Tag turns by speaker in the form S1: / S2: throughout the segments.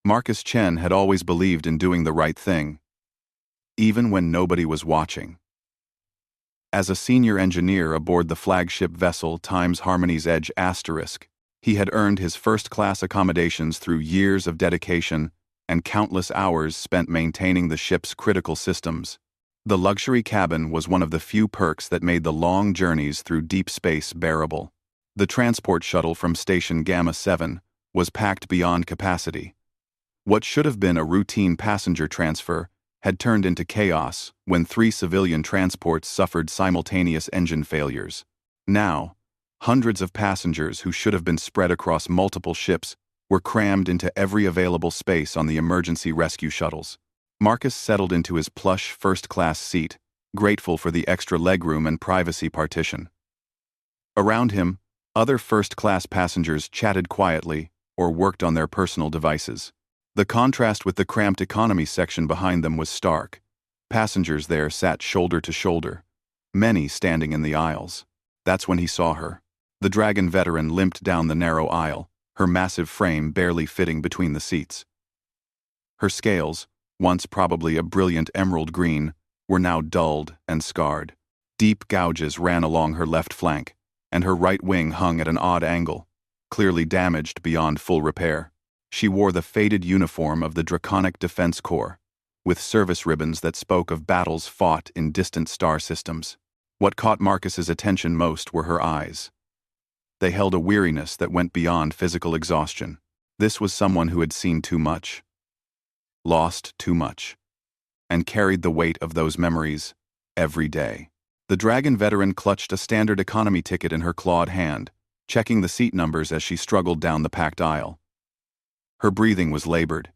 S1: Marcus Chen had always believed in doing the right thing, even when nobody was watching. As a senior engineer aboard the flagship vessel Times Harmony's Edge ***, he had earned his first-class accommodations through years of dedication and countless hours spent maintaining the ship's critical systems. The luxury cabin was one of the few perks that made the long journeys through deep space bearable. The transport shuttle from Station Gamma 7 was packed beyond capacity. What should have been a routine passenger transfer had turned into chaos when 3 civilian transports suffered simultaneous engine failures. Now, hundreds of passengers who should have been spread across multiple ships were crammed into every available space on the emergency rescue shuttles. Marcus settled into his plush first-class seat, grateful for the extra legroom and privacy partition. Around him, other first-class passengers chatted quietly or worked on their personal devices. The contrast with the cramped economy section behind them was stark. Passengers there sat shoulder to shoulder, many standing in the aisles. That's when he saw her. The Dragon veteran limped down the narrow aisle, her massive frame barely fitting between the seats. Her scales, once probably a brilliant emerald green, were now dulled and scarred. Deep gouges ran along her left flank, and her right wing hung at an odd angle, clearly damaged beyond full repair. She wore the faded uniform of the Draconic Defense Corps, with service ribbons that spoke of battles fought in distant star systems. What caught Marcus's attention most were her eyes. They held a weariness that went beyond physical exhaustion. This was someone who had seen too much, lost too much, and carried the weight of those memories every day. The Dragon veteran clutched a standard economy ticket in her clawed hand, checking the seat numbers as she struggled down the packed aisle. Her breathing was labored,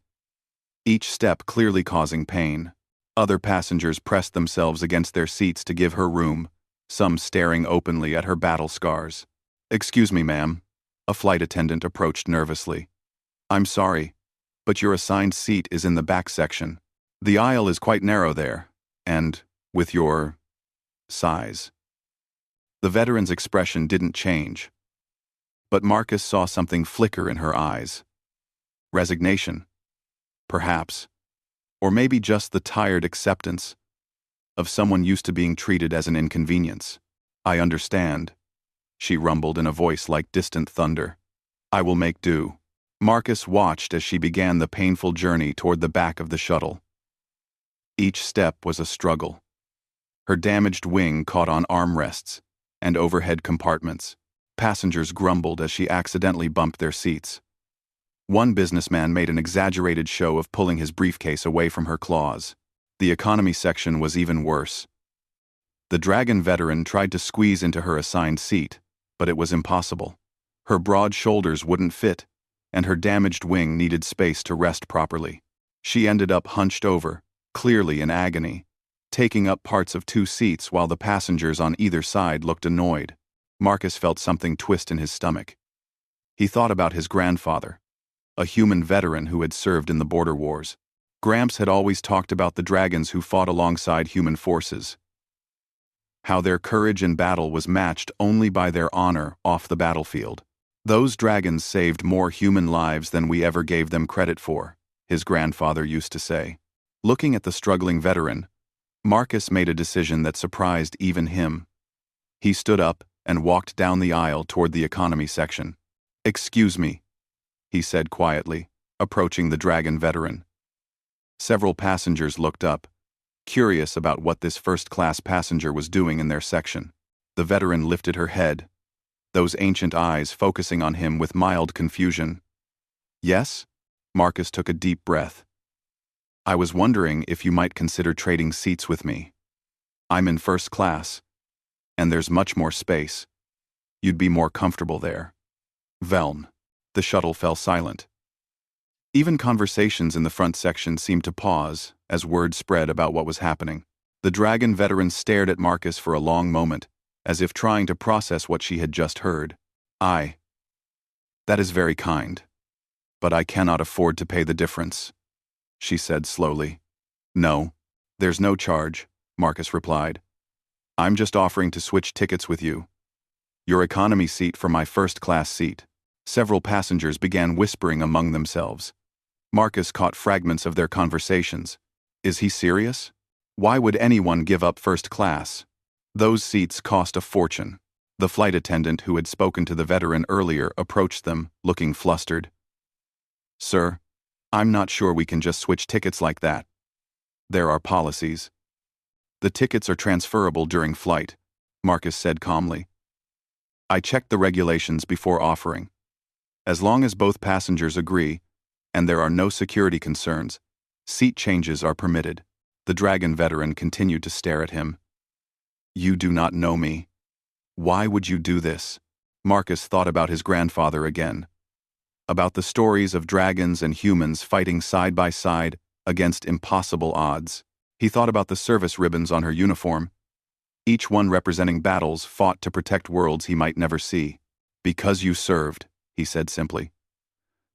S1: each step clearly causing pain. Other passengers pressed themselves against their seats to give her room, some staring openly at her battle scars. "Excuse me, ma'am," a flight attendant approached nervously. "I'm sorry, but your assigned seat is in the back section. The aisle is quite narrow there, and, with your size." The veteran's expression didn't change, but Marcus saw something flicker in her eyes. Resignation, perhaps, or maybe just the tired acceptance of someone used to being treated as an inconvenience. "I understand," she rumbled in a voice like distant thunder. "I will make do." Marcus watched as she began the painful journey toward the back of the shuttle. Each step was a struggle. Her damaged wing caught on armrests and overhead compartments. Passengers grumbled as she accidentally bumped their seats. One businessman made an exaggerated show of pulling his briefcase away from her claws. The economy section was even worse. The Dragon veteran tried to squeeze into her assigned seat, but it was impossible. Her broad shoulders wouldn't fit, and her damaged wing needed space to rest properly. She ended up hunched over, clearly in agony, taking up parts of 2 seats while the passengers on either side looked annoyed. Marcus felt something twist in his stomach. He thought about his grandfather, a human veteran who had served in the border wars. Gramps had always talked about the dragons who fought alongside human forces, how their courage in battle was matched only by their honor off the battlefield. "Those dragons saved more human lives than we ever gave them credit for," his grandfather used to say. Looking at the struggling veteran, Marcus made a decision that surprised even him. He stood up and walked down the aisle toward the economy section. "Excuse me," he said quietly, approaching the Dragon veteran. Several passengers looked up, curious about what this first-class passenger was doing in their section. The veteran lifted her head, those ancient eyes focusing on him with mild confusion. "Yes?" Marcus took a deep breath. "I was wondering if you might consider trading seats with me. I'm in first class, and there's much more space. You'd be more comfortable there." Velm. The shuttle fell silent. Even conversations in the front section seemed to pause as word spread about what was happening. The Dragon veteran stared at Marcus for a long moment, as if trying to process what she had just heard. That is very kind, but I cannot afford to pay the difference," she said slowly. "No, there's no charge," Marcus replied. "I'm just offering to switch tickets with you. Your economy seat for my first-class seat." Several passengers began whispering among themselves. Marcus caught fragments of their conversations. Is he serious? Why would anyone give up first class? Those seats cost a fortune. The flight attendant who had spoken to the veteran earlier approached them, looking flustered. Sir, I'm not sure we can just switch tickets like that. There are policies. The tickets are transferable during flight, Marcus said calmly. I checked the regulations before offering. As long as both passengers agree, and there are no security concerns, seat changes are permitted. The Dragon veteran continued to stare at him. You do not know me. Why would you do this? Marcus thought about his grandfather again. About the stories of dragons and humans fighting side by side against impossible odds. He thought about the service ribbons on her uniform, each one representing battles fought to protect worlds he might never see. Because you served, he said simply.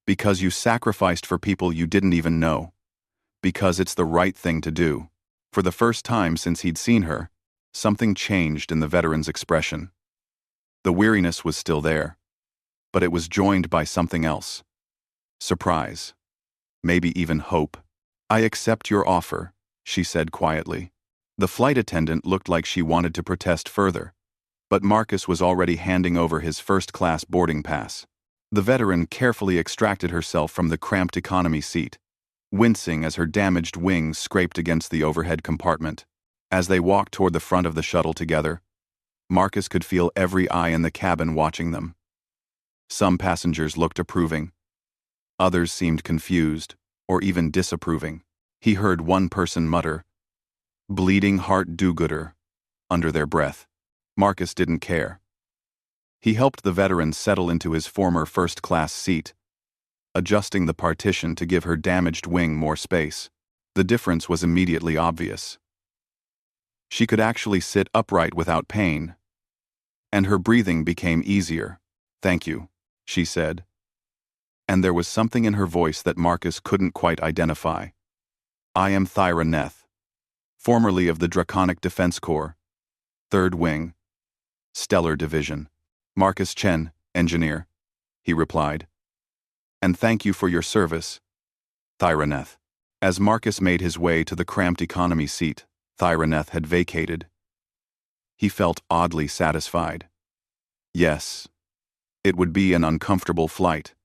S1: Because you sacrificed for people you didn't even know. Because it's the right thing to do. For the first time since he'd seen her, something changed in the veteran's expression. The weariness was still there, but it was joined by something else. Surprise. Maybe even hope. I accept your offer, she said quietly. The flight attendant looked like she wanted to protest further, but Marcus was already handing over his first-class boarding pass. The veteran carefully extracted herself from the cramped economy seat, wincing as her damaged wings scraped against the overhead compartment. As they walked toward the front of the shuttle together, Marcus could feel every eye in the cabin watching them. Some passengers looked approving. Others seemed confused, or even disapproving. He heard one person mutter, "Bleeding heart do-gooder," under their breath. Marcus didn't care. He helped the veteran settle into his former first-class seat, adjusting the partition to give her damaged wing more space. The difference was immediately obvious. She could actually sit upright without pain, and her breathing became easier. "Thank you," she said. And there was something in her voice that Marcus couldn't quite identify. "I am Thyra Neth, formerly of the Draconic Defense Corps, 3rd Wing, Stellar Division. Marcus Chen, engineer," he replied. "And thank you for your service, Thyra Neth." As Marcus made his way to the cramped economy seat Thyra Neth had vacated, he felt oddly satisfied. Yes, it would be an uncomfortable flight,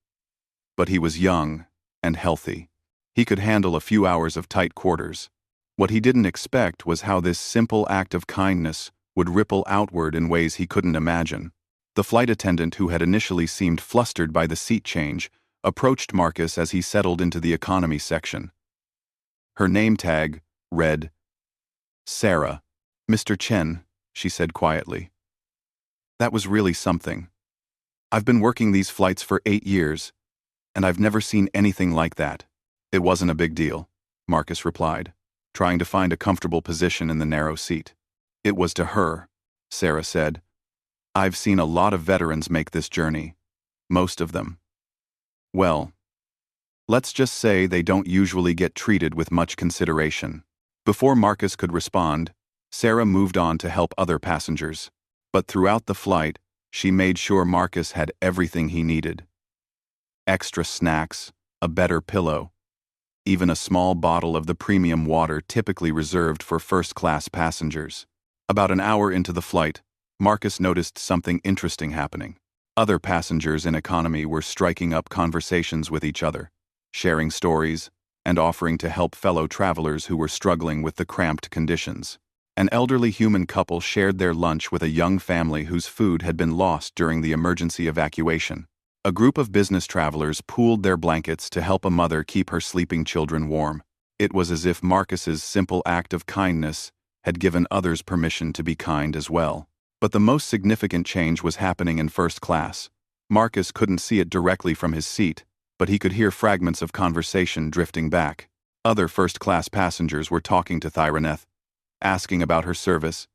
S1: but he was young and healthy. He could handle a few hours of tight quarters. What he didn't expect was how this simple act of kindness would ripple outward in ways he couldn't imagine. The flight attendant, who had initially seemed flustered by the seat change, approached Marcus as he settled into the economy section. Her name tag read, Sarah. "Mr. Chen," she said quietly. "That was really something. I've been working these flights for 8 years, and I've never seen anything like that." "It wasn't a big deal," Marcus replied, trying to find a comfortable position in the narrow seat. "It was to her," Sarah said. "I've seen a lot of veterans make this journey. Most of them. Well, let's just say they don't usually get treated with much consideration." Before Marcus could respond, Sarah moved on to help other passengers. But throughout the flight, she made sure Marcus had everything he needed. Extra snacks, a better pillow, even a small bottle of the premium water typically reserved for first-class passengers. About an hour into the flight, Marcus noticed something interesting happening. Other passengers in economy were striking up conversations with each other, sharing stories, and offering to help fellow travelers who were struggling with the cramped conditions. An elderly human couple shared their lunch with a young family whose food had been lost during the emergency evacuation. A group of business travelers pooled their blankets to help a mother keep her sleeping children warm. It was as if Marcus's simple act of kindness had given others permission to be kind as well. But the most significant change was happening in first class. Marcus couldn't see it directly from his seat, but he could hear fragments of conversation drifting back. Other first-class passengers were talking to Thyra Neth, asking about her service,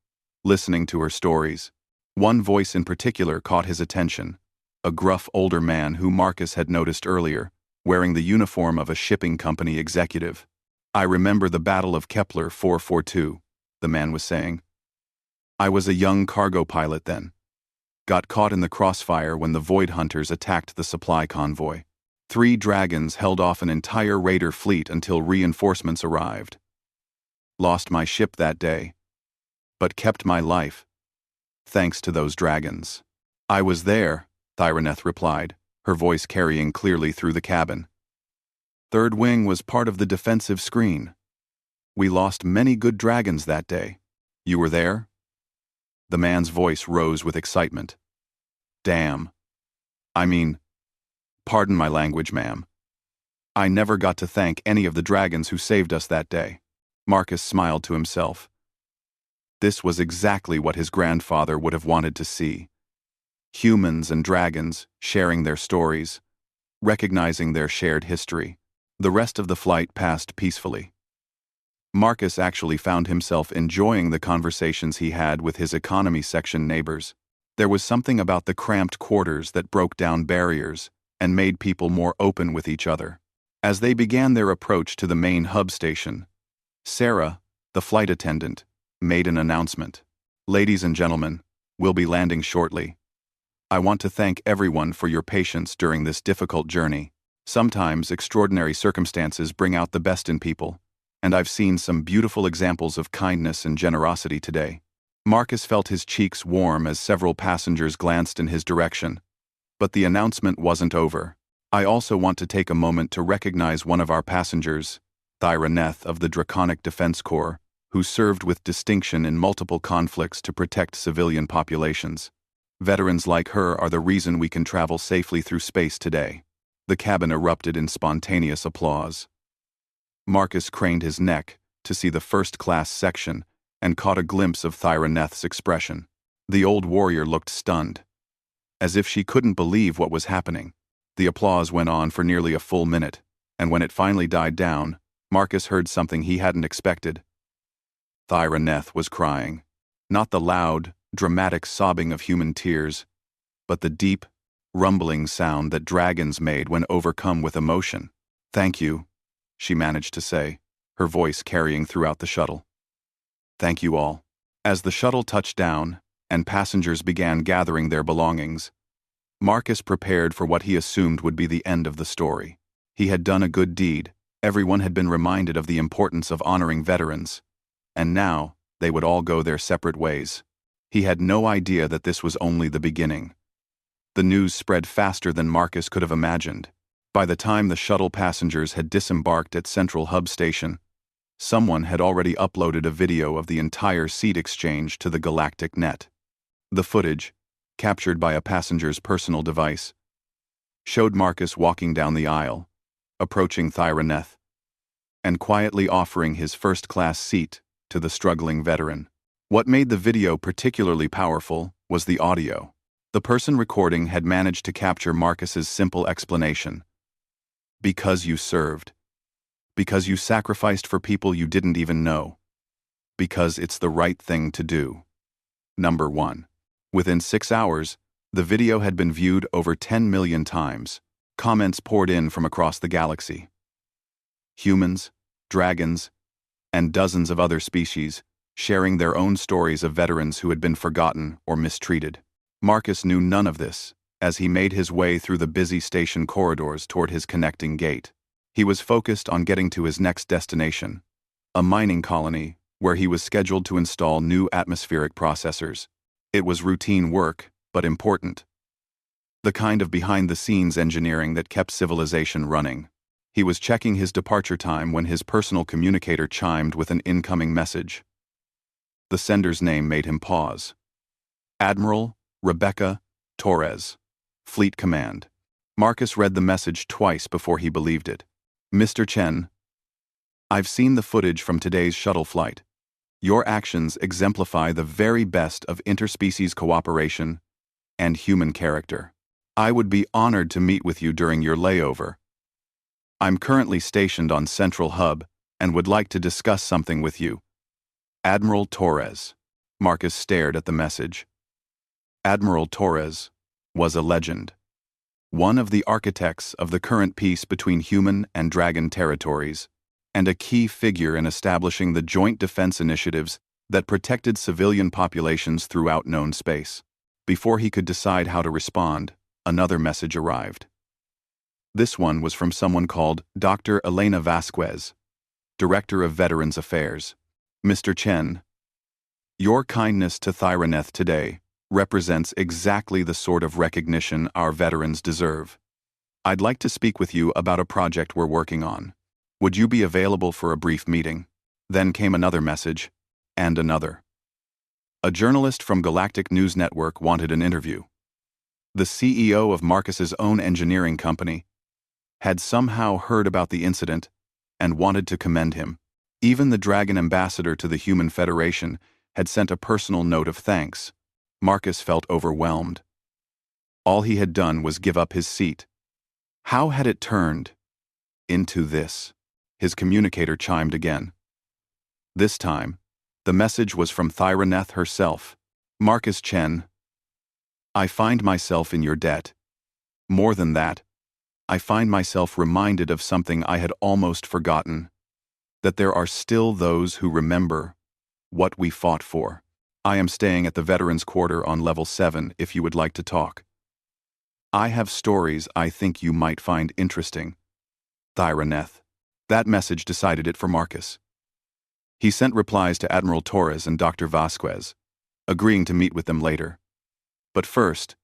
S1: listening to her stories. One voice in particular caught his attention, a gruff older man who Marcus had noticed earlier, wearing the uniform of a shipping company executive. "I remember the Battle of Kepler 442, the man was saying. "I was a young cargo pilot then. Got caught in the crossfire when the Void Hunters attacked the supply convoy. 3 dragons held off an entire raider fleet until reinforcements arrived. Lost my ship that day, but kept my life, thanks to those dragons. I was there, Thyraneth replied, her voice carrying clearly through the cabin. Third Wing was part of the defensive screen. We lost many good dragons that day. You were there? The man's voice rose with excitement. Damn. Pardon my language, ma'am. I never got to thank any of the dragons who saved us that day. Marcus smiled to himself. This was exactly what his grandfather would have wanted to see. Humans and dragons sharing their stories, recognizing their shared history. The rest of the flight passed peacefully. Marcus actually found himself enjoying the conversations he had with his economy section neighbors. There was something about the cramped quarters that broke down barriers and made people more open with each other. As they began their approach to the main hub station, Sarah, the flight attendant, made an announcement. Ladies and gentlemen, we'll be landing shortly. I want to thank everyone for your patience during this difficult journey. Sometimes extraordinary circumstances bring out the best in people, and I've seen some beautiful examples of kindness and generosity today. Marcus felt his cheeks warm as several passengers glanced in his direction. But the announcement wasn't over. I also want to take a moment to recognize one of our passengers, Thyraneth of the Draconic Defense Corps, who served with distinction in multiple conflicts to protect civilian populations. Veterans like her are the reason we can travel safely through space today. The cabin erupted in spontaneous applause. Marcus craned his neck to see the first-class section and caught a glimpse of Thyraneth's expression. The old warrior looked stunned, as if she couldn't believe what was happening. The applause went on for nearly a full minute, and when it finally died down, Marcus heard something he hadn't expected. Thyraneth was crying. Not the loud, dramatic sobbing of human tears, but the deep, rumbling sound that dragons made when overcome with emotion. Thank you, she managed to say, her voice carrying throughout the shuttle. Thank you all. As the shuttle touched down, and passengers began gathering their belongings, Marcus prepared for what he assumed would be the end of the story. He had done a good deed, everyone had been reminded of the importance of honoring veterans, and now they would all go their separate ways. He had no idea that this was only the beginning. The news spread faster than Marcus could have imagined. By the time the shuttle passengers had disembarked at Central Hub Station, someone had already uploaded a video of the entire seat exchange to the galactic net. The footage, captured by a passenger's personal device, showed Marcus walking down the aisle, approaching Thyraneth, and quietly offering his first-class seat to the struggling veteran. What made the video particularly powerful was the audio. The person recording had managed to capture Marcus's simple explanation. Because you served. Because you sacrificed for people you didn't even know. Because it's the right thing to do. Number 1. Within 6 hours, the video had been viewed over 10 million times. Comments poured in from across the galaxy. Humans, dragons, and dozens of other species sharing their own stories of veterans who had been forgotten or mistreated. Marcus knew none of this as he made his way through the busy station corridors toward his connecting gate. He was focused on getting to his next destination, a mining colony where he was scheduled to install new atmospheric processors. It was routine work, but important. The kind of behind-the-scenes engineering that kept civilization running. He was checking his departure time when his personal communicator chimed with an incoming message. The sender's name made him pause. Admiral Rebecca Torres, Fleet Command. Marcus read the message twice before he believed it. Mr. Chen, I've seen the footage from today's shuttle flight. Your actions exemplify the very best of interspecies cooperation and human character. I would be honored to meet with you during your layover. I'm currently stationed on Central Hub and would like to discuss something with you. Admiral Torres. Marcus stared at the message. Admiral Torres was a legend. One of the architects of the current peace between human and dragon territories, and a key figure in establishing the joint defense initiatives that protected civilian populations throughout known space. Before he could decide how to respond, another message arrived. This one was from someone called Dr. Elena Vasquez, Director of Veterans Affairs. Mr. Chen, your kindness to Thyraneth today represents exactly the sort of recognition our veterans deserve. I'd like to speak with you about a project we're working on. Would you be available for a brief meeting? Then came another message, and another. A journalist from Galactic News Network wanted an interview. The CEO of Marcus's own engineering company had somehow heard about the incident and wanted to commend him. Even the Dragon ambassador to the Human Federation had sent a personal note of thanks. Marcus felt overwhelmed. All he had done was give up his seat. How had it turned into this? His communicator chimed again. This time, the message was from Thyraneth herself. Marcus Chen, I find myself in your debt. More than that, I find myself reminded of something I had almost forgotten, that there are still those who remember what we fought for. I am staying at the Veterans Quarter on level 7 if you would like to talk. I have stories I think you might find interesting. Thyraneth. That message decided it for Marcus. He sent replies to Admiral Torres and Dr. Vasquez, agreeing to meet with them later. But first,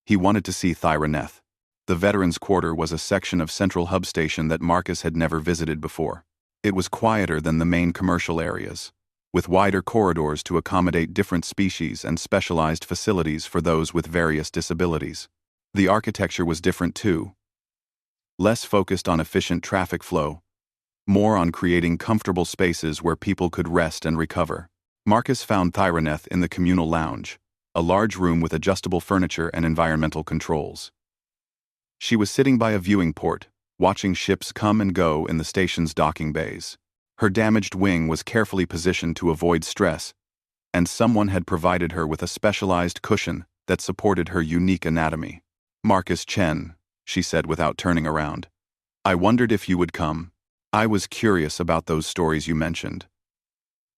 S1: he wanted to see Thyraneth. The Veterans Quarter was a section of Central Hub Station that Marcus had never visited before. It was quieter than the main commercial areas, with wider corridors to accommodate different species and specialized facilities for those with various disabilities. The architecture was different too. Less focused on efficient traffic flow, more on creating comfortable spaces where people could rest and recover. Marcus found Thyraneth in the communal lounge, a large room with adjustable furniture and environmental controls. She was sitting by a viewing port, watching ships come and go in the station's docking bays. Her damaged wing was carefully positioned to avoid stress, and someone had provided her with a specialized cushion that supported her unique anatomy. Marcus Chen, she said without turning around. I wondered if you would come. I was curious about those stories you mentioned.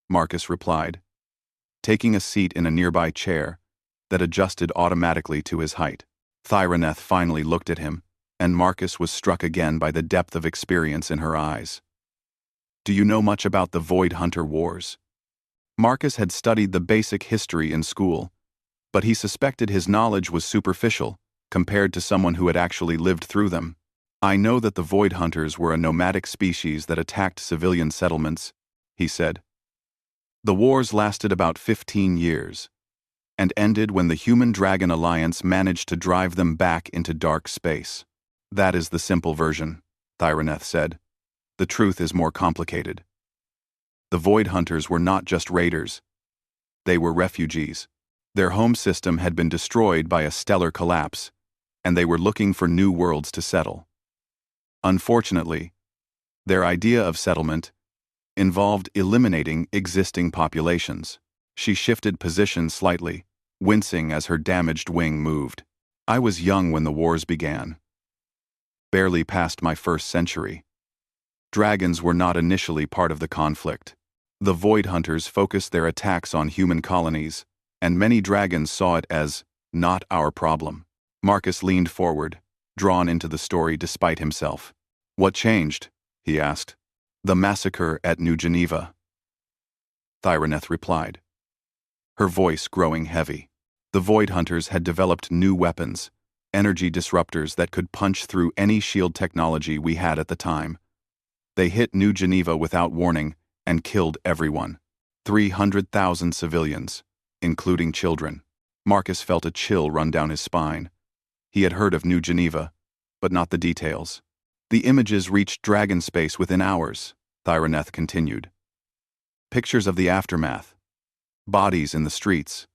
S1: Marcus replied, taking a seat in a nearby chair that adjusted automatically to his height. Thyraneth finally looked at him, and Marcus was struck again by the depth of experience in her eyes. Do you know much about the Void Hunter Wars? Marcus had studied the basic history in school, but he suspected his knowledge was superficial compared to someone who had actually lived through them. I know that the Void Hunters were a nomadic species that attacked civilian settlements, he said. The wars lasted about 15 years, and ended when the Human-Dragon Alliance managed to drive them back into dark space. That is the simple version, Thyraneth said. The truth is more complicated. The Void Hunters were not just raiders. They were refugees. Their home system had been destroyed by a stellar collapse, and they were looking for new worlds to settle. Unfortunately, their idea of settlement involved eliminating existing populations. She shifted position slightly, wincing as her damaged wing moved. I was young when the wars began. Barely past my first century. Dragons were not initially part of the conflict. The Void Hunters focused their attacks on human colonies, and many dragons saw it as not our problem. Marcus leaned forward, drawn into the story despite himself. What changed? He asked. The massacre at New Geneva. Thyraneth replied, her voice growing heavy. The Void Hunters had developed new weapons, energy disruptors that could punch through any shield technology we had at the time. They hit New Geneva without warning and killed everyone. 300,000 civilians, including children. Marcus felt a chill run down his spine. He had heard of New Geneva, but not the details. The images reached Dragon space within hours, Thyraneth continued. Pictures of the aftermath. Bodies in the streets.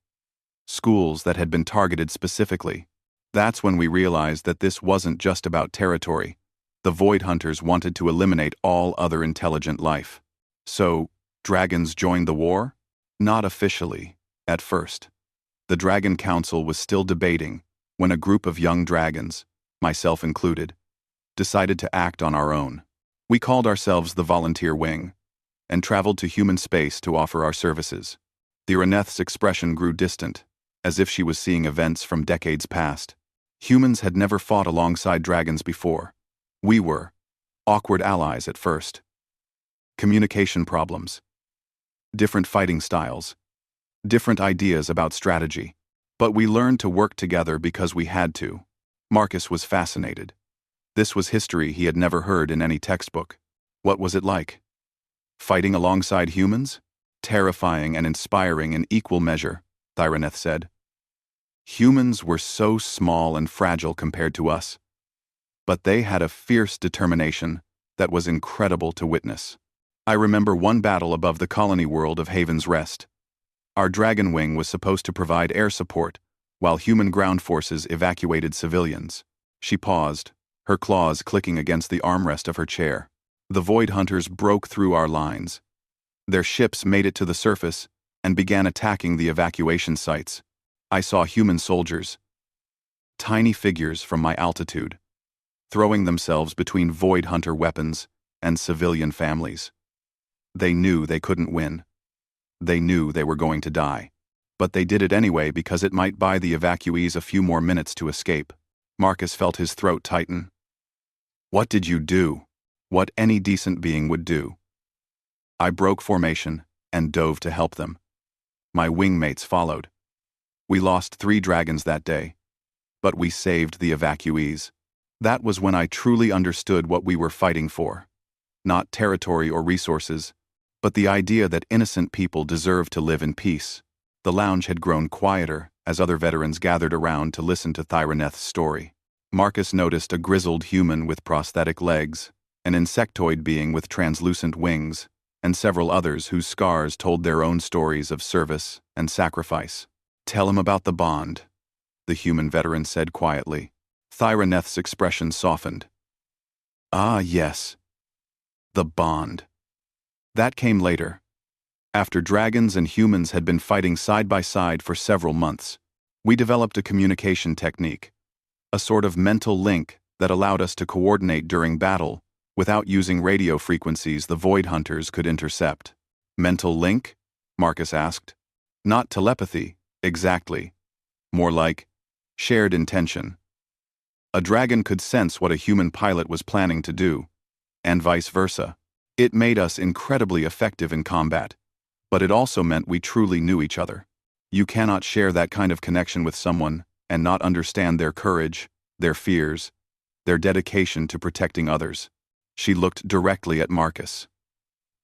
S1: Schools that had been targeted specifically. That's when we realized that this wasn't just about territory. The Void Hunters wanted to eliminate all other intelligent life. So, dragons joined the war? Not officially, at first. The Dragon Council was still debating when a group of young dragons, myself included, decided to act on our own. We called ourselves the Volunteer Wing, and traveled to human space to offer our services. Thyraneth's expression grew distant, as if she was seeing events from decades past. Humans had never fought alongside dragons before. We were awkward allies at first. Communication problems. Different fighting styles. Different ideas about strategy. But we learned to work together because we had to. Marcus was fascinated. This was history he had never heard in any textbook. What was it like? Fighting alongside humans? Terrifying and inspiring in equal measure, Thyraneth said. Humans were so small and fragile compared to us. But they had a fierce determination that was incredible to witness. I remember one battle above the colony world of Haven's Rest. Our dragon wing was supposed to provide air support, while human ground forces evacuated civilians. She paused, her claws clicking against the armrest of her chair. The Void Hunters broke through our lines. Their ships made it to the surface and began attacking the evacuation sites. I saw human soldiers, tiny figures from my altitude, throwing themselves between Void Hunter weapons and civilian families. They knew they couldn't win. They knew they were going to die. But they did it anyway because it might buy the evacuees a few more minutes to escape. Marcus felt his throat tighten. What did you do? What any decent being would do. I broke formation and dove to help them. My wingmates followed. We lost 3 dragons that day, but we saved the evacuees. That was when I truly understood what we were fighting for. Not territory or resources, but the idea that innocent people deserve to live in peace. The lounge had grown quieter as other veterans gathered around to listen to Thyraneth's story. Marcus noticed a grizzled human with prosthetic legs, an insectoid being with translucent wings, and several others whose scars told their own stories of service and sacrifice. Tell him about the bond, the human veteran said quietly. Thyraneth's expression softened. Ah, yes. The bond. That came later, after dragons and humans had been fighting side by side for several months. We developed a communication technique, a sort of mental link that allowed us to coordinate during battle without using radio frequencies the Void Hunters could intercept. Mental link? Marcus asked. Not telepathy, exactly. More like shared intention. A dragon could sense what a human pilot was planning to do, and vice versa. It made us incredibly effective in combat, but it also meant we truly knew each other. You cannot share that kind of connection with someone and not understand their courage, their fears, their dedication to protecting others. She looked directly at Marcus.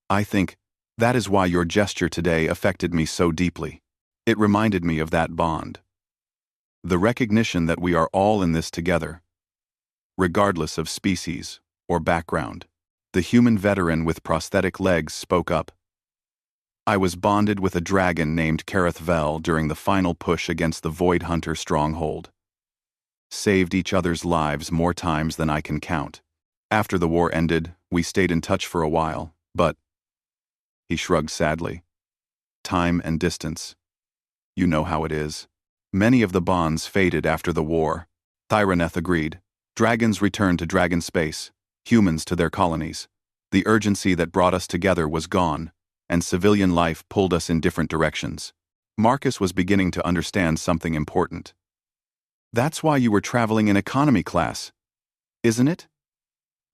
S1: I think that is why your gesture today affected me so deeply. It reminded me of that bond. The recognition that we are all in this together, regardless of species or background. The human veteran with prosthetic legs spoke up. I was bonded with a dragon named Kareth Vel during the final push against the Void Hunter stronghold. Saved each other's lives more times than I can count. After the war ended, we stayed in touch for a while, but... He shrugged sadly. Time and distance. You know how it is. Many of the bonds faded after the war. Thyraneth agreed. Dragons returned to dragon space, humans to their colonies. The urgency that brought us together was gone, and civilian life pulled us in different directions. Marcus was beginning to understand something important. That's why you were traveling in economy class, isn't it?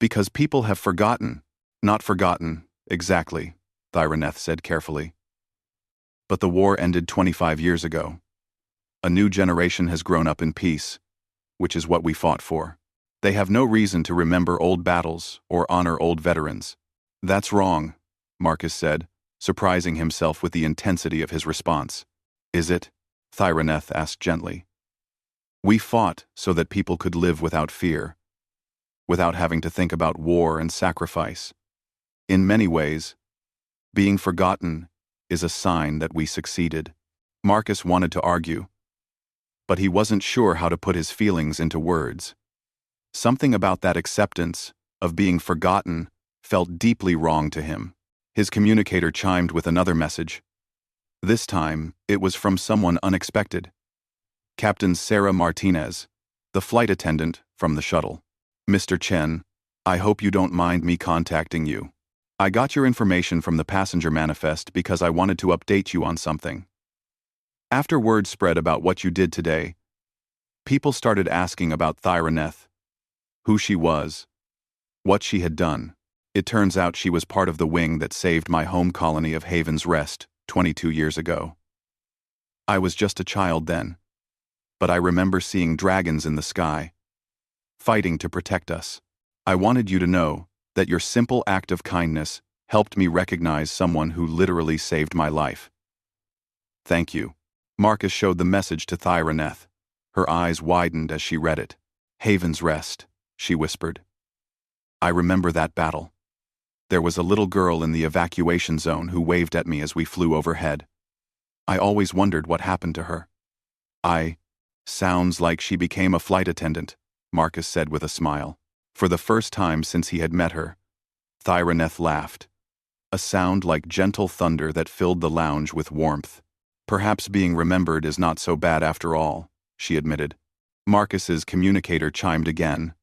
S1: Because people have forgotten. Not forgotten, exactly, Thyraneth said carefully. But the war ended 25 years ago. A new generation has grown up in peace, which is what we fought for. They have no reason to remember old battles or honor old veterans. That's wrong, Marcus said, surprising himself with the intensity of his response. Is it? Thyraneth asked gently. We fought so that people could live without fear, without having to think about war and sacrifice. In many ways, being forgotten is a sign that we succeeded. Marcus wanted to argue, but he wasn't sure how to put his feelings into words. Something about that acceptance of being forgotten felt deeply wrong to him. His communicator chimed with another message. This time, it was from someone unexpected. Captain Sarah Martinez, the flight attendant from the shuttle. Mr. Chen, I hope you don't mind me contacting you. I got your information from the passenger manifest because I wanted to update you on something. After word spread about what you did today, people started asking about Thyraneth, who she was, What she had done. It turns out she was part of the wing that saved my home colony of Haven's Rest 22 years ago. I was just a child then, but I remember seeing dragons in the sky, fighting to protect us. I wanted you to know that your simple act of kindness helped me recognize someone who literally saved my life. Thank you. Marcus showed the message to Thyraneth. Her eyes widened as she read it. Haven's Rest, she whispered. I remember that battle. There was a little girl in the evacuation zone who waved at me as we flew overhead. I always wondered what happened to her. Sounds like she became a flight attendant, Marcus said with a smile. For the first time since he had met her, Thyraneth laughed. A sound like gentle thunder that filled the lounge with warmth. Perhaps being remembered is not so bad after all, she admitted. Marcus's communicator chimed again.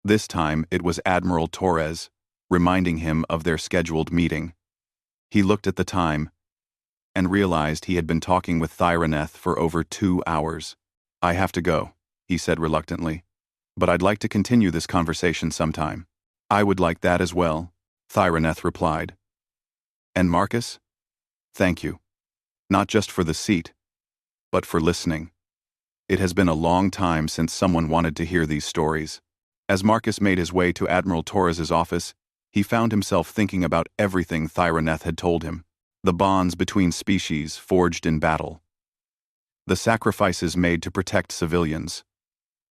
S1: This time it was Admiral Torres, reminding him of their scheduled meeting. He looked at the time and realized he had been talking with Thyraneth for over 2 hours. I have to go, he said reluctantly. But I'd like to continue this conversation sometime. I would like that as well, Thyraneth replied. And Marcus? Thank you. Not just for the seat, but for listening. It has been a long time since someone wanted to hear these stories. As Marcus made his way to Admiral Torres's office, he found himself thinking about everything Thyraneth had told him. The bonds between species forged in battle. The sacrifices made to protect civilians.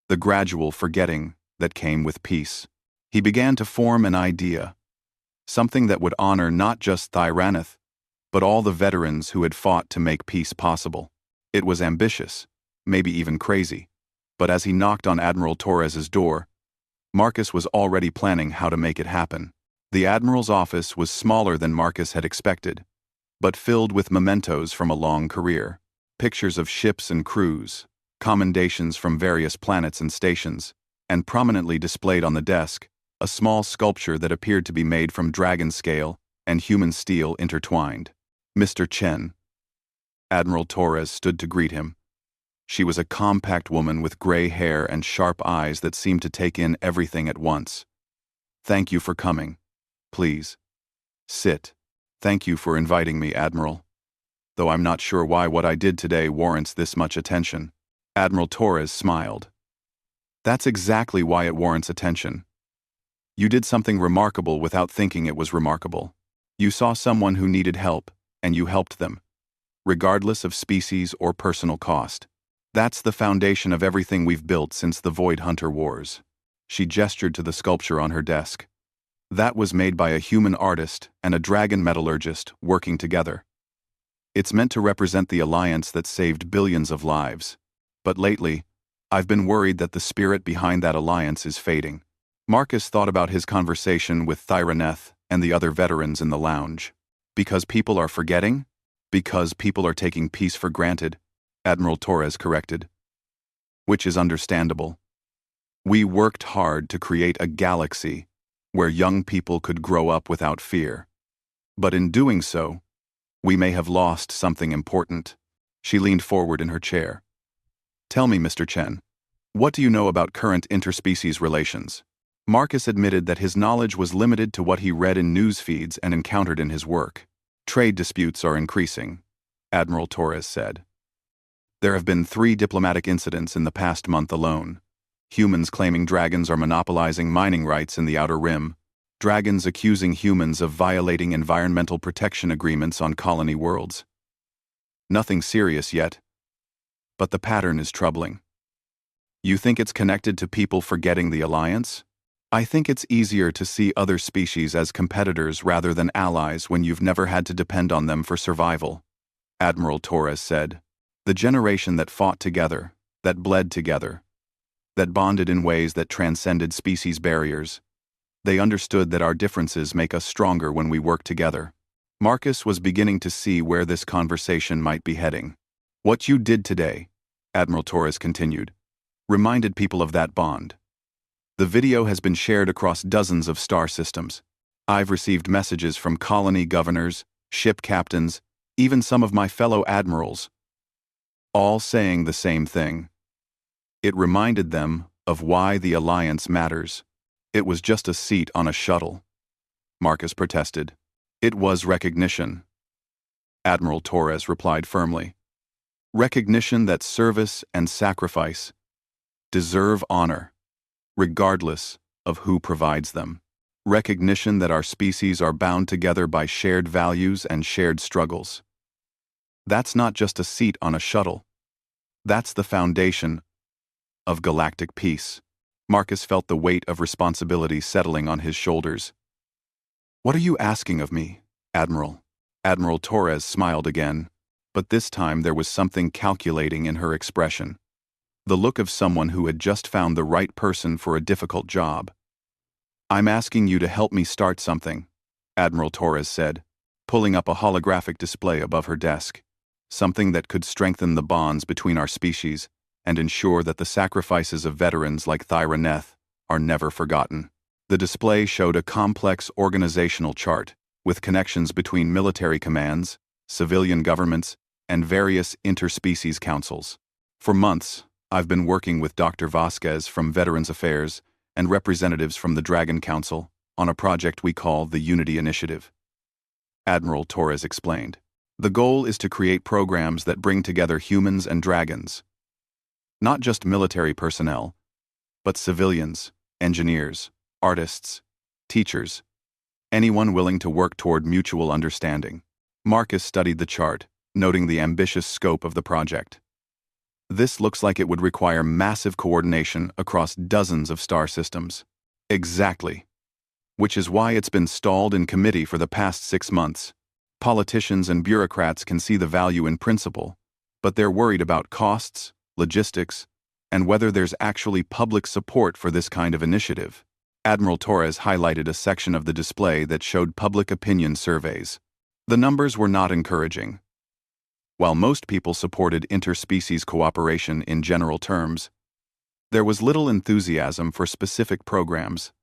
S1: The gradual forgetting that came with peace. He began to form an idea. Something that would honor not just Thyraneth, but all the veterans who had fought to make peace possible. It was ambitious, maybe even crazy. But as he knocked on Admiral Torres's door, Marcus was already planning how to make it happen. The Admiral's office was smaller than Marcus had expected, but filled with mementos from a long career. Pictures of ships and crews, commendations from various planets and stations, and prominently displayed on the desk, a small sculpture that appeared to be made from dragon scale and human steel intertwined. Mr. Chen. Admiral Torres stood to greet him. She was a compact woman with gray hair and sharp eyes that seemed to take in everything at once. Thank you for coming. Please. Sit. Thank you for inviting me, Admiral. Though I'm not sure why what I did today warrants this much attention. Admiral Torres smiled. That's exactly why it warrants attention. You did something remarkable without thinking it was remarkable. You saw someone who needed help, and you helped them, regardless of species or personal cost. That's the foundation of everything we've built since the Void Hunter Wars. She gestured to the sculpture on her desk. That was made by a human artist and a dragon metallurgist working together. It's meant to represent the alliance that saved billions of lives. But lately, I've been worried that the spirit behind that alliance is fading. Marcus thought about his conversation with Thyraneth and the other veterans in the lounge. Because people are forgetting? Because people are taking peace for granted, Admiral Torres corrected. Which is understandable. We worked hard to create a galaxy where young people could grow up without fear. But in doing so, we may have lost something important. She leaned forward in her chair. Tell me, Mr. Chen, what do you know about current interspecies relations? Marcus admitted that his knowledge was limited to what he read in news feeds and encountered in his work. Trade disputes are increasing, Admiral Torres said. There have been 3 diplomatic incidents in the past month alone. Humans claiming dragons are monopolizing mining rights in the Outer Rim. Dragons accusing humans of violating environmental protection agreements on colony worlds. Nothing serious yet, but the pattern is troubling. You think it's connected to people forgetting the alliance? I think it's easier to see other species as competitors rather than allies when you've never had to depend on them for survival, Admiral Torres said. The generation that fought together, that bled together, that bonded in ways that transcended species barriers. They understood that our differences make us stronger when we work together. Marcus was beginning to see where this conversation might be heading. What you did today, Admiral Torres continued, reminded people of that bond. The video has been shared across dozens of star systems. I've received messages from colony governors, ship captains, even some of my fellow admirals, all saying the same thing. It reminded them of why the alliance matters. It was just a seat on a shuttle, Marcus protested. It was recognition, Admiral Torres replied firmly. Recognition that service and sacrifice deserve honor, regardless of who provides them. Recognition that our species are bound together by shared values and shared struggles. That's not just a seat on a shuttle. That's the foundation of galactic peace. Marcus felt the weight of responsibility settling on his shoulders. What are you asking of me, Admiral? Admiral Torres smiled again, but this time there was something calculating in her expression. The look of someone who had just found the right person for a difficult job. I'm asking you to help me start something, Admiral Torres said, pulling up a holographic display above her desk. Something that could strengthen the bonds between our species and ensure that the sacrifices of veterans like Thyra Neth are never forgotten. The display showed a complex organizational chart with connections between military commands, civilian governments, and various interspecies councils. For months, I've been working with Dr. Vasquez from Veterans Affairs and representatives from the Dragon Council on a project we call the Unity Initiative. Admiral Torres explained. The goal is to create programs that bring together humans and dragons. Not just military personnel, but civilians, engineers, artists, teachers, anyone willing to work toward mutual understanding. Marcus studied the chart, noting the ambitious scope of the project. This looks like it would require massive coordination across dozens of star systems. Exactly. Which is why it's been stalled in committee for the past 6 months. Politicians and bureaucrats can see the value in principle, but they're worried about costs, logistics, and whether there's actually public support for this kind of initiative. Admiral Torres highlighted a section of the display that showed public opinion surveys. The numbers were not encouraging. While most people supported interspecies cooperation in general terms, there was little enthusiasm for specific programs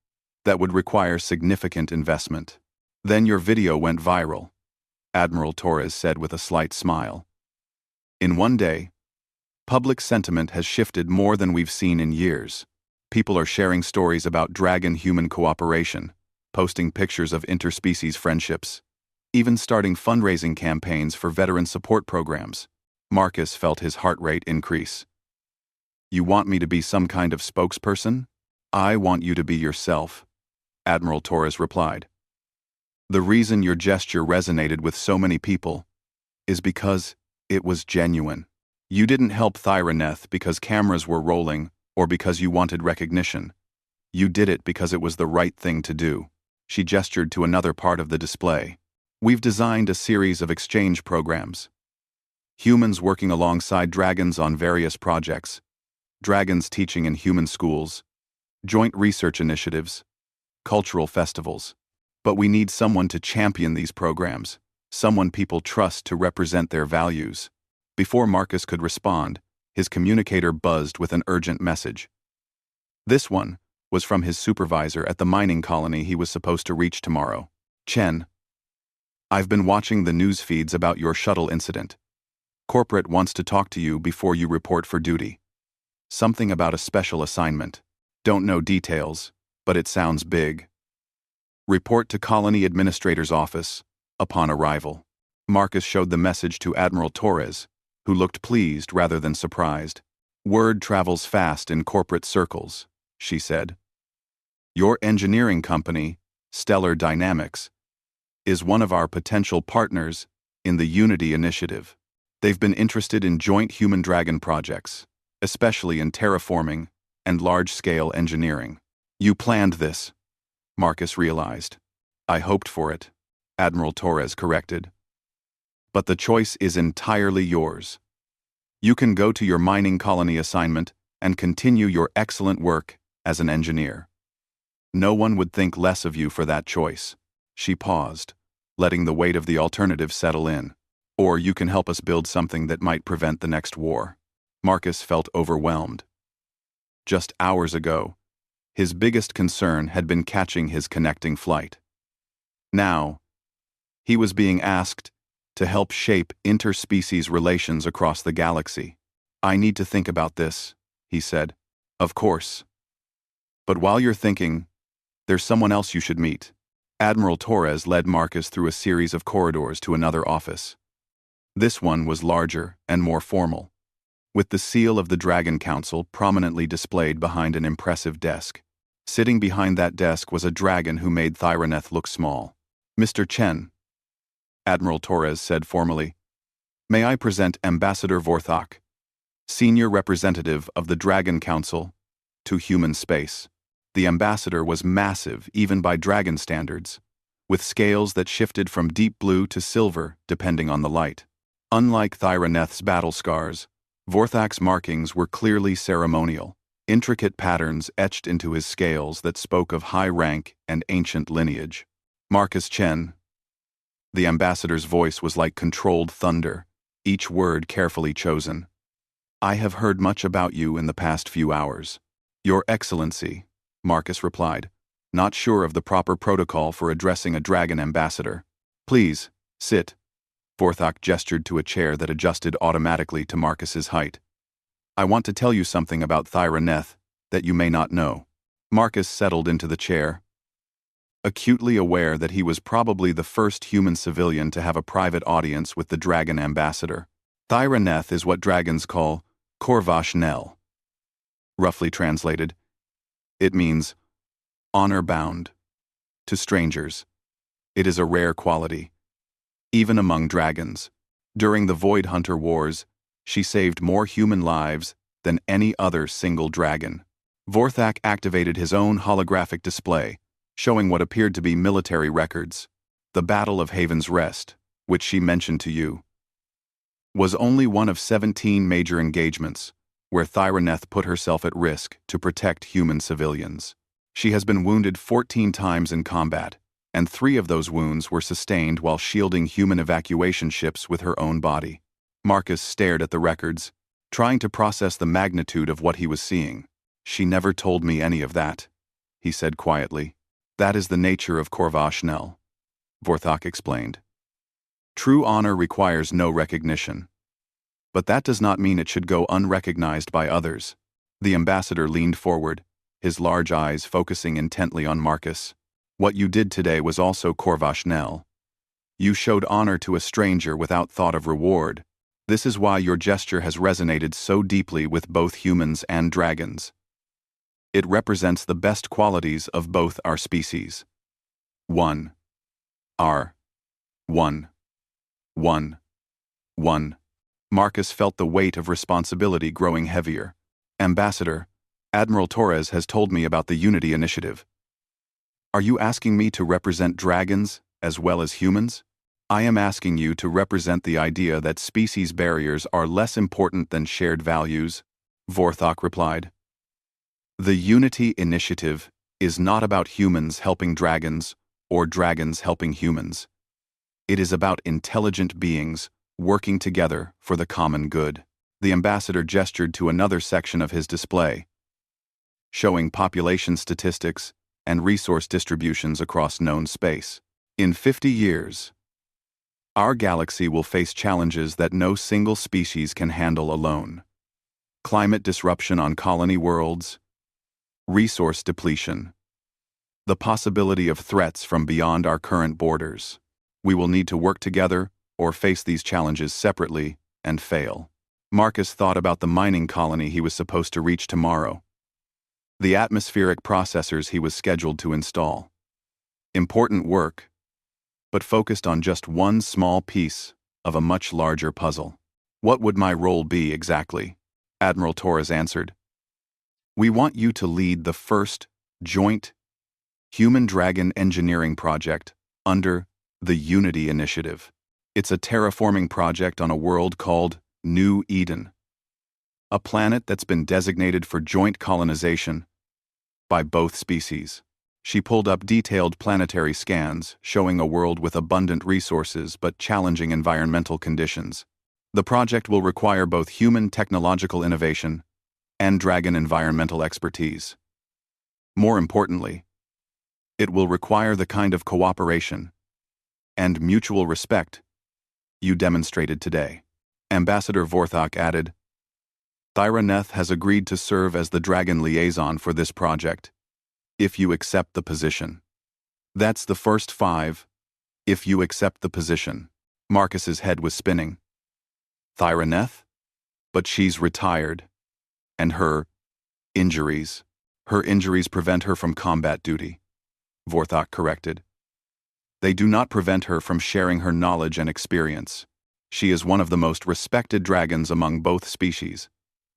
S1: that would require significant investment. Then your video went viral, Admiral Torres said with a slight smile. In one day, public sentiment has shifted more than we've seen in years. People are sharing stories about dragon-human cooperation, posting pictures of interspecies friendships, even starting fundraising campaigns for veteran support programs. Marcus felt his heart rate increase. You want me to be some kind of spokesperson? I want you to be yourself, Admiral Torres replied. The reason your gesture resonated with so many people is because it was genuine. You didn't help Thyra Neth because cameras were rolling or because you wanted recognition. You did it because it was the right thing to do. She gestured to another part of the display. We've designed a series of exchange programs. Humans working alongside dragons on various projects, dragons teaching in human schools, joint research initiatives, cultural festivals. But we need someone to champion these programs, someone people trust to represent their values. Before Marcus could respond, his communicator buzzed with an urgent message. This one was from his supervisor at the mining colony he was supposed to reach tomorrow. Chen, I've been watching the news feeds about your shuttle incident. Corporate wants to talk to you before you report for duty. Something about a special assignment. Don't know details, but it sounds big. Report to Colony Administrator's office upon arrival. Marcus showed the message to Admiral Torres, who looked pleased rather than surprised. Word travels fast in corporate circles, she said. Your engineering company, Stellar Dynamics, is one of our potential partners in the Unity Initiative. They've been interested in joint human-dragon projects, especially in terraforming and large-scale engineering. You planned this, Marcus realized. I hoped for it, Admiral Torres corrected. But the choice is entirely yours. You can go to your mining colony assignment and continue your excellent work as an engineer. No one would think less of you for that choice. She paused, letting the weight of the alternative settle in. Or you can help us build something that might prevent the next war. Marcus felt overwhelmed. Just hours ago, his biggest concern had been catching his connecting flight. Now, he was being asked to help shape interspecies relations across the galaxy. I need to think about this, he said. Of course. But while you're thinking, There's someone else you should meet. Admiral Torres led Marcus through a series of corridors to another office. This one was larger and more formal, with the seal of the Dragon Council prominently displayed behind an impressive desk. Sitting behind that desk was a dragon who made Thyraneth look small. Mr. Chen, Admiral Torres said formally, may I present Ambassador Vorthak, senior representative of the Dragon Council, to human space. The ambassador was massive even by dragon standards, with scales that shifted from deep blue to silver depending on the light. Unlike Thyraneth's battle scars, Vorthak's markings were clearly ceremonial, intricate patterns etched into his scales that spoke of high rank and ancient lineage. Marcus Chen. The ambassador's voice was like controlled thunder, each word carefully chosen. I have heard much about you in the past few hours. Your Excellency, Marcus replied, not sure of the proper protocol for addressing a dragon ambassador. Please, sit. Vorthak gestured to a chair that adjusted automatically to Marcus's height. I want to tell you something about Thyraneth that you may not know. Marcus settled into the chair, acutely aware that he was probably the first human civilian to have a private audience with the dragon ambassador. Thyraneth is what dragons call Corvash Nel. Roughly translated, it means honor-bound. To strangers, it is a rare quality. Even among dragons, during the Void Hunter Wars, she saved more human lives than any other single dragon. Vorthak activated his own holographic display, showing what appeared to be military records. The Battle of Haven's Rest, which she mentioned to you, was only one of 17 major engagements where Thyraneth put herself at risk to protect human civilians. She has been wounded 14 times in combat, and 3 of those wounds were sustained while shielding human evacuation ships with her own body. Marcus stared at the records, trying to process the magnitude of what he was seeing. She never told me any of that, he said quietly. That is the nature of Corvash Nel, Vorthak explained. True honor requires no recognition. But that does not mean it should go unrecognized by others. The ambassador leaned forward, his large eyes focusing intently on Marcus. What you did today was also Corvash Nel. You showed honor to a stranger without thought of reward. This is why your gesture has resonated so deeply with both humans and dragons. It represents the best qualities of both our species. 1. R. 1. 1. 1. Marcus felt the weight of responsibility growing heavier. Ambassador, Admiral Torres has told me about the Unity Initiative. Are you asking me to represent dragons as well as humans? I am asking you to represent the idea that species barriers are less important than shared values, Vorthak replied. The Unity Initiative is not about humans helping dragons or dragons helping humans. It is about intelligent beings working together for the common good. The ambassador gestured to another section of his display, showing population statistics and resource distributions across known space. In 50 years, our galaxy will face challenges that no single species can handle alone. Climate disruption on colony worlds, resource depletion, the possibility of threats from beyond our current borders. We will need to work together or face these challenges separately and fail. Marcus thought about the mining colony he was supposed to reach tomorrow, the atmospheric processors he was scheduled to install. Important work, but focused on just one small piece of a much larger puzzle. What would my role be exactly? Admiral Torres answered. We want you to lead the first joint human-dragon engineering project under the Unity Initiative. It's a terraforming project on a world called New Eden, a planet that's been designated for joint colonization by both species. She pulled up detailed planetary scans showing a world with abundant resources but challenging environmental conditions. The project will require both human technological innovation and dragon environmental expertise. More importantly, it will require the kind of cooperation and mutual respect you demonstrated today. Ambassador Vorthak added, Thyraneth has agreed to serve as the dragon liaison for this project. If you accept the position. That's the first 5. If you accept the position. Marcus's head was spinning. Thyraneth? But she's retired. And her injuries. Her injuries prevent her from combat duty. Vorthok corrected. They do not prevent her from sharing her knowledge and experience. She is one of the most respected dragons among both species,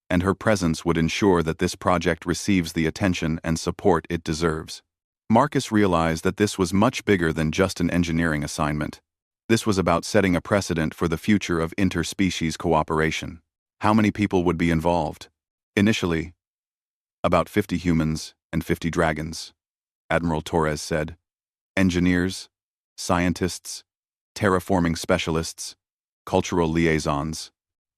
S1: and her presence would ensure that this project receives the attention and support it deserves. Marcus realized that this was much bigger than just an engineering assignment. This was about setting a precedent for the future of interspecies cooperation. How many people would be involved? Initially, about 50 humans and 50 dragons, Admiral Torres said. Engineers, scientists, terraforming specialists, cultural liaisons.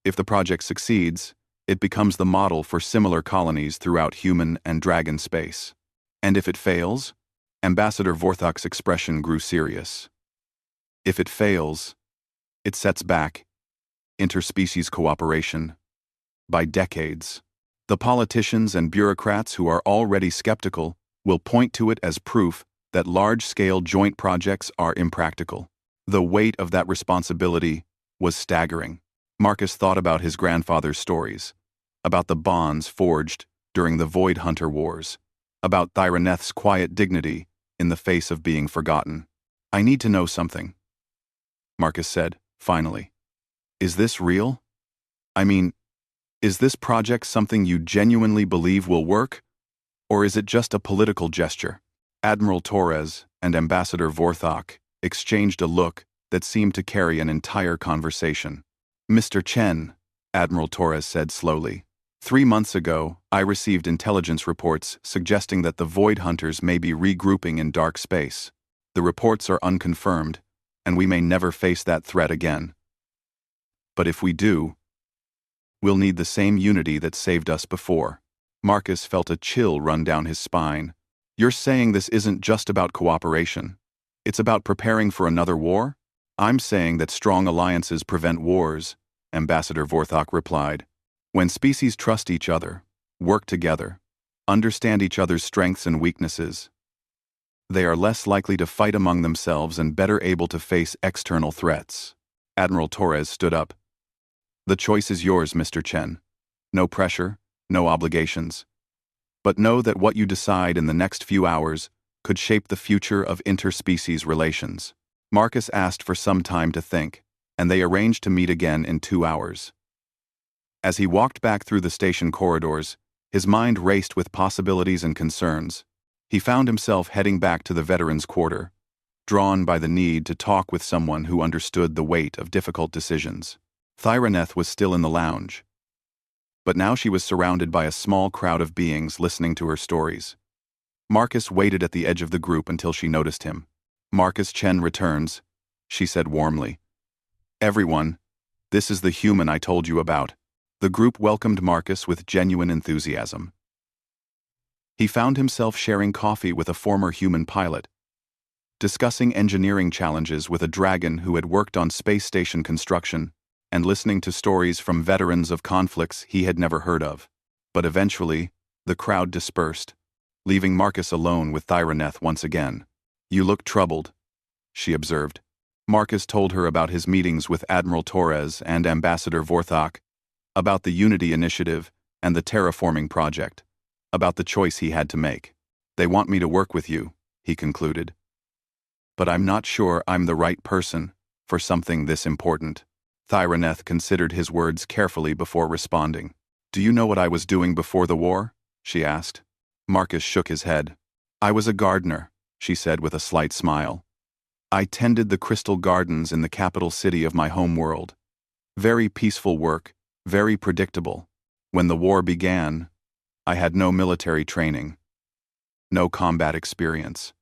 S1: If the project succeeds, it becomes the model for similar colonies throughout human and dragon space. And if it fails? Ambassador Vorthok's expression grew serious. If it fails, it sets back interspecies cooperation by decades. The politicians and bureaucrats who are already skeptical will point to it as proof that large-scale joint projects are impractical. The weight of that responsibility was staggering. Marcus thought about his grandfather's stories, about the bonds forged during the Void Hunter Wars, about Thyraneth's quiet dignity in the face of being forgotten. I need to know something, Marcus said, finally. Is this real? I mean, is this project something you genuinely believe will work? Or is it just a political gesture? Admiral Torres and Ambassador Vorthok exchanged a look that seemed to carry an entire conversation. Mr. Chen, Admiral Torres said slowly, 3 months ago, I received intelligence reports suggesting that the Void Hunters may be regrouping in dark space. The reports are unconfirmed, and we may never face that threat again. But if we do, we'll need the same unity that saved us before. Marcus felt a chill run down his spine. You're saying this isn't just about cooperation. It's about preparing for another war? I'm saying that strong alliances prevent wars, Ambassador Vorthok replied. When species trust each other, work together, understand each other's strengths and weaknesses, they are less likely to fight among themselves and better able to face external threats. Admiral Torres stood up. The choice is yours, Mr. Chen. No pressure, no obligations. But know that what you decide in the next few hours could shape the future of interspecies relations. Marcus asked for some time to think, and they arranged to meet again in 2 hours. As he walked back through the station corridors, his mind raced with possibilities and concerns. He found himself heading back to the veterans' quarter, drawn by the need to talk with someone who understood the weight of difficult decisions. Thyraneth was still in the lounge, but now she was surrounded by a small crowd of beings listening to her stories. Marcus waited at the edge of the group until she noticed him. Marcus Chen returns, she said warmly. Everyone, this is the human I told you about. The group welcomed Marcus with genuine enthusiasm. He found himself sharing coffee with a former human pilot, discussing engineering challenges with a dragon who had worked on space station construction, and listening to stories from veterans of conflicts he had never heard of. But eventually, the crowd dispersed, leaving Marcus alone with Thyraneth once again. You look troubled, she observed. Marcus told her about his meetings with Admiral Torres and Ambassador Vorthok, about the Unity Initiative and the terraforming project, about the choice he had to make. They want me to work with you, he concluded. But I'm not sure I'm the right person for something this important. Thyraneth considered his words carefully before responding. Do you know what I was doing before the war? She asked. Marcus shook his head. I was a gardener, she said with a slight smile. I tended the crystal gardens in the capital city of my home world. Very peaceful work, very predictable. When the war began, I had no military training, no combat experience.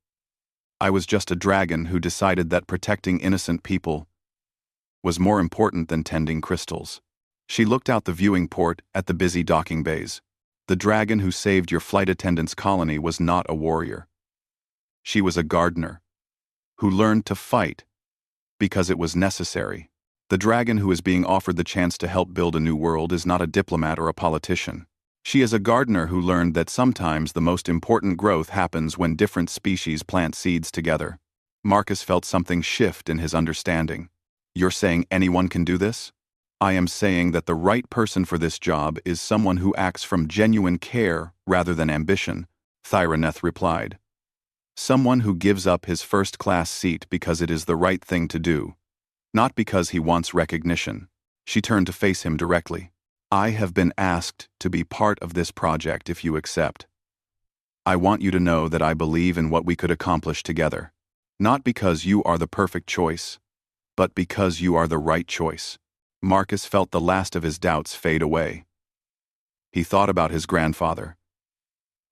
S1: I was just a dragon who decided that protecting innocent people was more important than tending crystals. She looked out the viewing port at the busy docking bays. The dragon who saved your flight attendant's colony was not a warrior. She was a gardener who learned to fight because it was necessary. The dragon who is being offered the chance to help build a new world is not a diplomat or a politician. She is a gardener who learned that sometimes the most important growth happens when different species plant seeds together. Marcus felt something shift in his understanding. You're saying anyone can do this? I am saying that the right person for this job is someone who acts from genuine care rather than ambition, Thyraneth replied. Someone who gives up his first-class seat because it is the right thing to do, not because he wants recognition. She turned to face him directly. I have been asked to be part of this project if you accept. I want you to know that I believe in what we could accomplish together. Not because you are the perfect choice, but because you are the right choice. Marcus felt the last of his doubts fade away. He thought about his grandfather,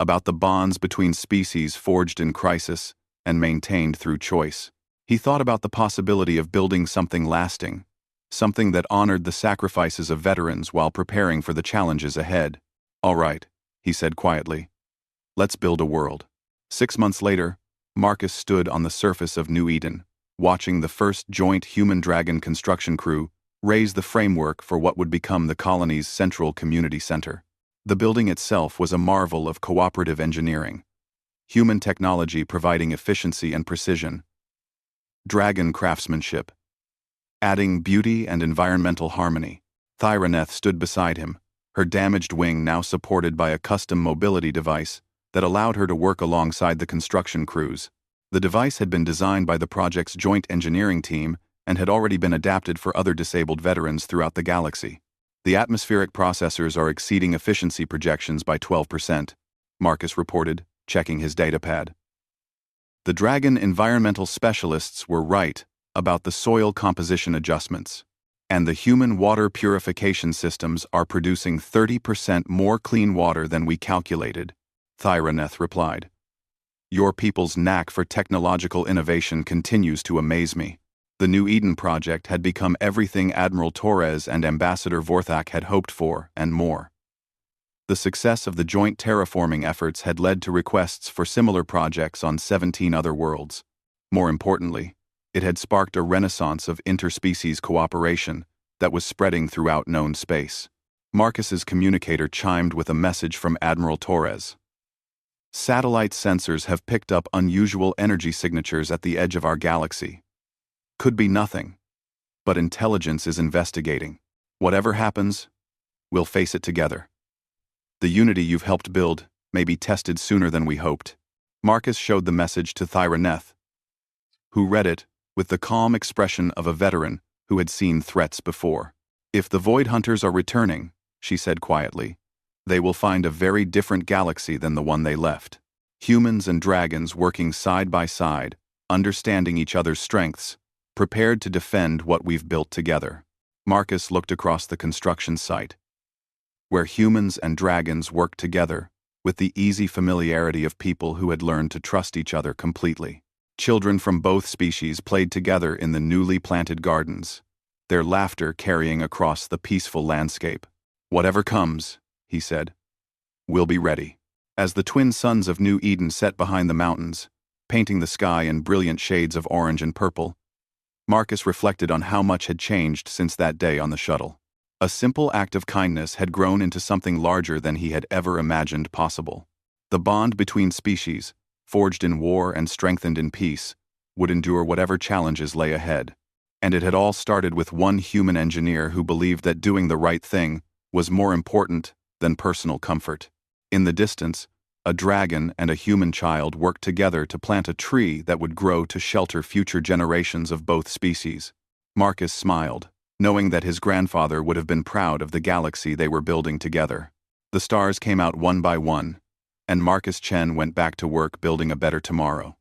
S1: about the bonds between species forged in crisis and maintained through choice. He thought about the possibility of building something lasting, something that honored the sacrifices of veterans while preparing for the challenges ahead. All right, he said quietly. Let's build a world. 6 months later, Marcus stood on the surface of New Eden, watching the first joint human-dragon construction crew raise the framework for what would become the colony's central community center. The building itself was a marvel of cooperative engineering, human technology providing efficiency and precision, dragon craftsmanship, adding beauty and environmental harmony. Thyraneth stood beside him, her damaged wing now supported by a custom mobility device that allowed her to work alongside the construction crews. The device had been designed by the project's joint engineering team and had already been adapted for other disabled veterans throughout the galaxy. The atmospheric processors are exceeding efficiency projections by 12%, Marcus reported, checking his datapad. The Dragon environmental specialists were right about the soil composition adjustments, and the human water purification systems are producing 30% more clean water than we calculated, Thyraneth replied. Your people's knack for technological innovation continues to amaze me. The New Eden project had become everything Admiral Torres and Ambassador Vorthak had hoped for, and more. The success of the joint terraforming efforts had led to requests for similar projects on 17 other worlds. More importantly, it had sparked a renaissance of interspecies cooperation that was spreading throughout known space. Marcus's communicator chimed with a message from Admiral Torres. Satellite sensors have picked up unusual energy signatures at the edge of our galaxy. Could be nothing, but intelligence is investigating. Whatever happens, we'll face it together. The unity you've helped build may be tested sooner than we hoped. Marcus showed the message to Thyraneth, who read it with the calm expression of a veteran who had seen threats before. If the Void Hunters are returning, she said quietly, they will find a very different galaxy than the one they left. Humans and dragons working side by side, understanding each other's strengths, prepared to defend what we've built together. Marcus looked across the construction site, where humans and dragons worked together with the easy familiarity of people who had learned to trust each other completely. Children from both species played together in the newly planted gardens, their laughter carrying across the peaceful landscape. Whatever comes, he said, we'll be ready. As the twin suns of New Eden set behind the mountains, painting the sky in brilliant shades of orange and purple, Marcus reflected on how much had changed since that day on the shuttle. A simple act of kindness had grown into something larger than he had ever imagined possible. The bond between species, forged in war and strengthened in peace, would endure whatever challenges lay ahead. And it had all started with one human engineer who believed that doing the right thing was more important than personal comfort. In the distance, a dragon and a human child worked together to plant a tree that would grow to shelter future generations of both species. Marcus smiled, knowing that his grandfather would have been proud of the galaxy they were building together. The stars came out one by one, and Marcus Chen went back to work building a better tomorrow.